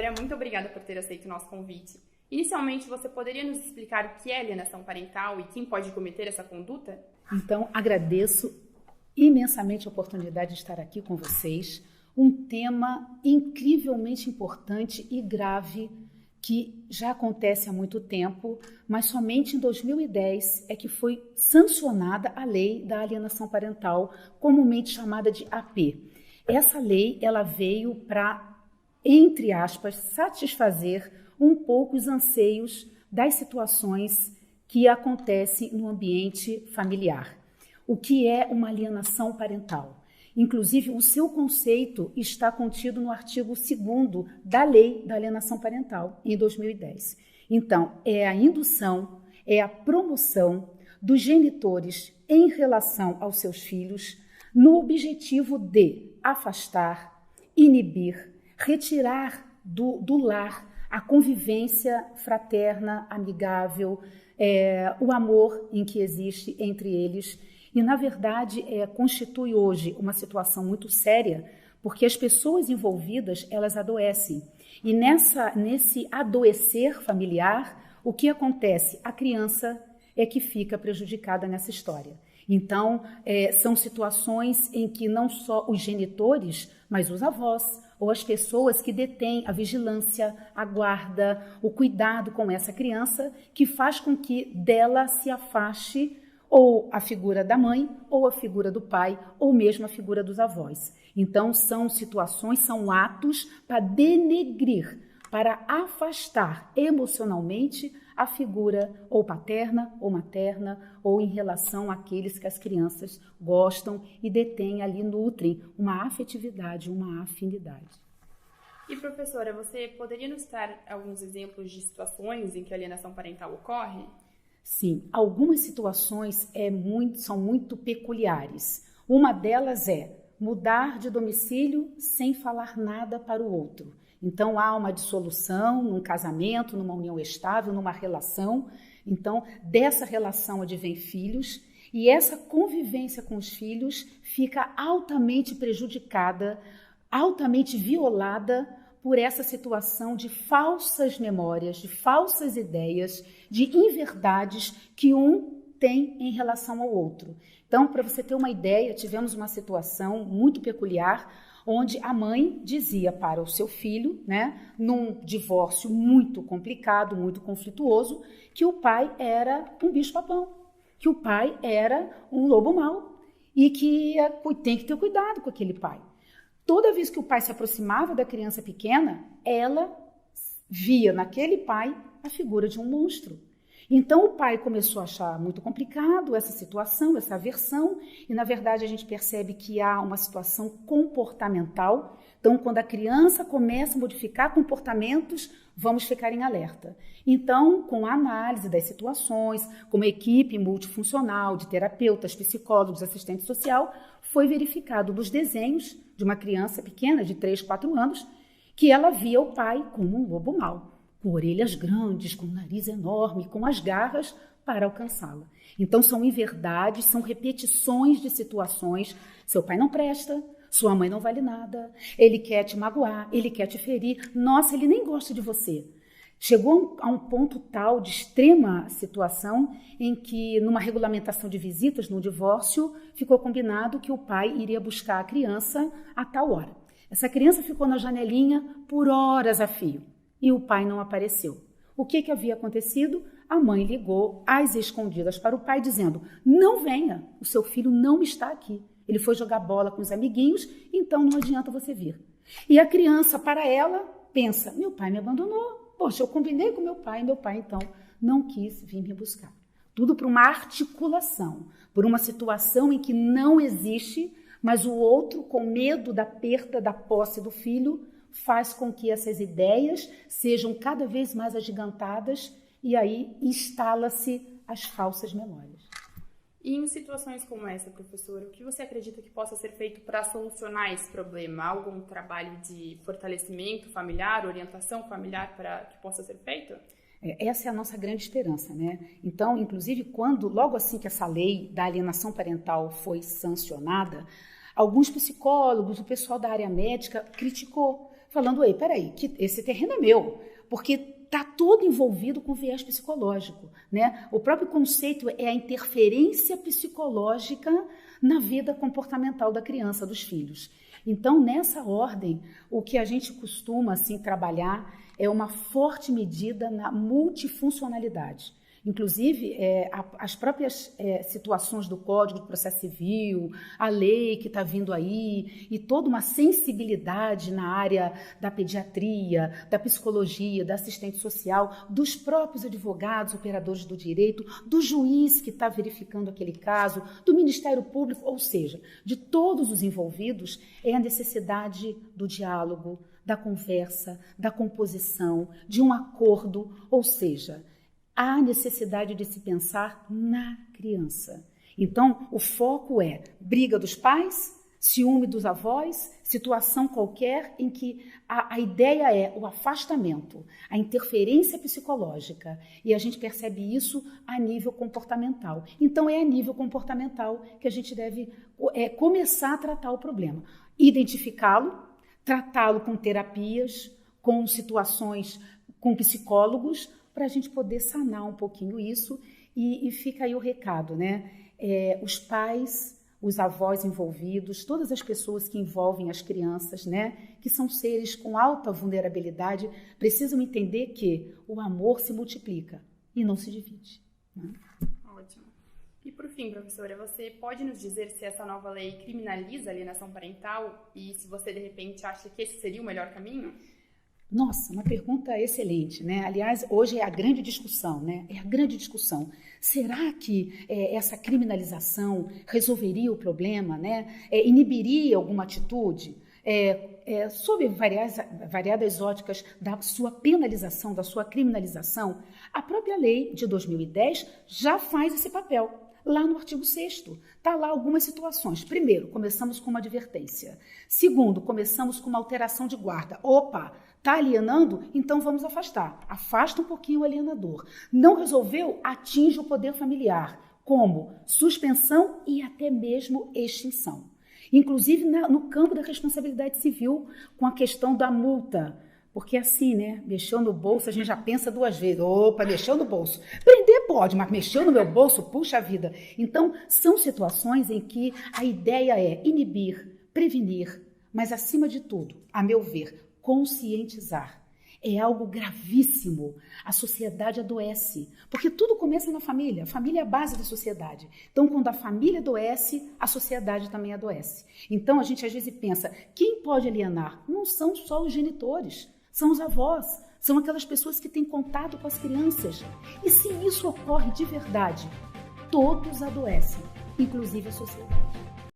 Professora, muito obrigada por ter aceito o nosso convite. Inicialmente, você poderia nos explicar o que é alienação parental e quem pode cometer essa conduta? Então, agradeço imensamente a oportunidade de estar aqui com vocês. Um tema incrivelmente importante e grave que já acontece há muito tempo, mas somente em 2010 é que foi sancionada a lei da alienação parental, comumente chamada de AP. Essa lei ela veio para, entre aspas, satisfazer um pouco os anseios das situações que acontecem no ambiente familiar. O que é uma alienação parental? Inclusive, o seu conceito está contido no artigo 2º da Lei da Alienação Parental, em 2010. Então, é a indução, é a promoção dos genitores em relação aos seus filhos, no objetivo de afastar, inibir, retirar do lar a convivência fraterna, amigável, o amor em que existe entre eles. E, na verdade, constitui hoje uma situação muito séria, porque as pessoas envolvidas, elas adoecem. E nesse adoecer familiar, o que acontece? A criança é que fica prejudicada nessa história. Então, são situações em que não só os genitores, mas os avós, ou as pessoas que detêm a vigilância, a guarda, o cuidado com essa criança, que faz com que dela se afaste ou a figura da mãe, ou a figura do pai, ou mesmo a figura dos avós. Então, são situações, são atos para denegrir, para afastar emocionalmente a figura ou paterna, ou materna, ou em relação àqueles que as crianças gostam e detêm ali, nutrem uma afetividade, uma afinidade. E, professora, você poderia nos dar alguns exemplos de situações em que a alienação parental ocorre? Sim, algumas situações são muito peculiares. Uma delas é mudar de domicílio sem falar nada para o outro. Então, há uma dissolução num casamento, numa união estável, numa relação. Então, dessa relação advém filhos e essa convivência com os filhos fica altamente prejudicada, altamente violada por essa situação de falsas memórias, de falsas ideias, de inverdades que um tem em relação ao outro. Então, para você ter uma ideia, tivemos uma situação muito peculiar, onde a mãe dizia para o seu filho, num divórcio muito complicado, muito conflituoso, que o pai era um bicho-papão, que o pai era um lobo mau e que tem que ter cuidado com aquele pai. Toda vez que o pai se aproximava da criança pequena, ela via naquele pai a figura de um monstro. Então, o pai começou a achar muito complicado essa situação, essa aversão, e, na verdade, a gente percebe que há uma situação comportamental. Então, quando a criança começa a modificar comportamentos, vamos ficar em alerta. Então, com a análise das situações, com uma equipe multifuncional de terapeutas, psicólogos, assistente social, foi verificado nos desenhos de uma criança pequena, de 3, 4 anos, que ela via o pai como um lobo mau, com orelhas grandes, com um nariz enorme, com as garras para alcançá-la. Então, são inverdades, são repetições de situações. Seu pai não presta, sua mãe não vale nada, ele quer te magoar, ele quer te ferir. Nossa, ele nem gosta de você. Chegou a um ponto tal de extrema situação em que, numa regulamentação de visitas, no divórcio, ficou combinado que o pai iria buscar a criança a tal hora. Essa criança ficou na janelinha por horas a fio e o pai não apareceu. O que havia acontecido? A mãe ligou às escondidas para o pai dizendo: não venha, o seu filho não está aqui. Ele foi jogar bola com os amiguinhos, então não adianta você vir. E a criança, para ela, pensa: meu pai me abandonou. Poxa, eu combinei com meu pai então não quis vir me buscar. Tudo por uma articulação, por uma situação em que não existe, mas o outro, com medo da perda da posse do filho, faz com que essas ideias sejam cada vez mais agigantadas e aí instala-se as falsas memórias. E em situações como essa, professora, o que você acredita que possa ser feito para solucionar esse problema? Há algum trabalho de fortalecimento familiar, orientação familiar que possa ser feito? Essa é a nossa grande esperança, Então, inclusive, logo assim que essa lei da alienação parental foi sancionada, alguns psicólogos, o pessoal da área médica criticou, falando, ei, peraí, que esse terreno é meu, porque está todo envolvido com viés psicológico, né? O próprio conceito é a interferência psicológica na vida comportamental da criança, dos filhos. Então, nessa ordem, o que a gente costuma assim, trabalhar é uma forte medida na multifuncionalidade. Inclusive, as próprias situações do Código de Processo Civil, a lei que está vindo aí, e toda uma sensibilidade na área da pediatria, da psicologia, da assistente social, dos próprios advogados, operadores do direito, do juiz que está verificando aquele caso, do Ministério Público, ou seja, de todos os envolvidos, é a necessidade do diálogo, da conversa, da composição, de um acordo, ou seja, há necessidade de se pensar na criança. Então, o foco é briga dos pais, ciúme dos avós, situação qualquer em que a ideia é o afastamento, a interferência psicológica. E a gente percebe isso a nível comportamental. Então, é a nível comportamental que a gente deve começar a tratar o problema. Identificá-lo, tratá-lo com terapias, com situações, com psicólogos, para a gente poder sanar um pouquinho isso, e fica aí o recado, né? Os pais, os avós envolvidos, todas as pessoas que envolvem as crianças, né? Que são seres com alta vulnerabilidade, precisam entender que o amor se multiplica e não se divide. Né? Ótimo. E por fim, professora, você pode nos dizer se essa nova lei criminaliza a alienação parental e se você, de repente, acha que esse seria o melhor caminho? Nossa, uma pergunta excelente, né? Aliás, hoje é a grande discussão, né? É a grande discussão. Será que essa criminalização resolveria o problema, né? Inibiria alguma atitude? Sob variadas óticas da sua penalização, da sua criminalização, a própria lei de 2010 já faz esse papel. Lá no artigo 6º, está lá algumas situações. Primeiro, começamos com uma advertência. Segundo, começamos com uma alteração de guarda. Opa, está alienando? Então vamos afastar. Afasta um pouquinho o alienador. Não resolveu? Atinge o poder familiar. Como? Suspensão e até mesmo extinção. Inclusive no campo da responsabilidade civil, com a questão da multa. Porque assim, né, mexeu no bolso, a gente já pensa duas vezes. Opa, mexeu no bolso. Prender pode, mas mexeu no meu bolso, puxa vida. Então, são situações em que a ideia é inibir, prevenir, mas acima de tudo, a meu ver, conscientizar. É algo gravíssimo. A sociedade adoece, porque tudo começa na família. A família é a base da sociedade. Então, quando a família adoece, a sociedade também adoece. Então, a gente às vezes pensa, quem pode alienar? Não são só os genitores. São os avós, são aquelas pessoas que têm contato com as crianças. E se isso ocorre de verdade, todos adoecem, inclusive a sociedade.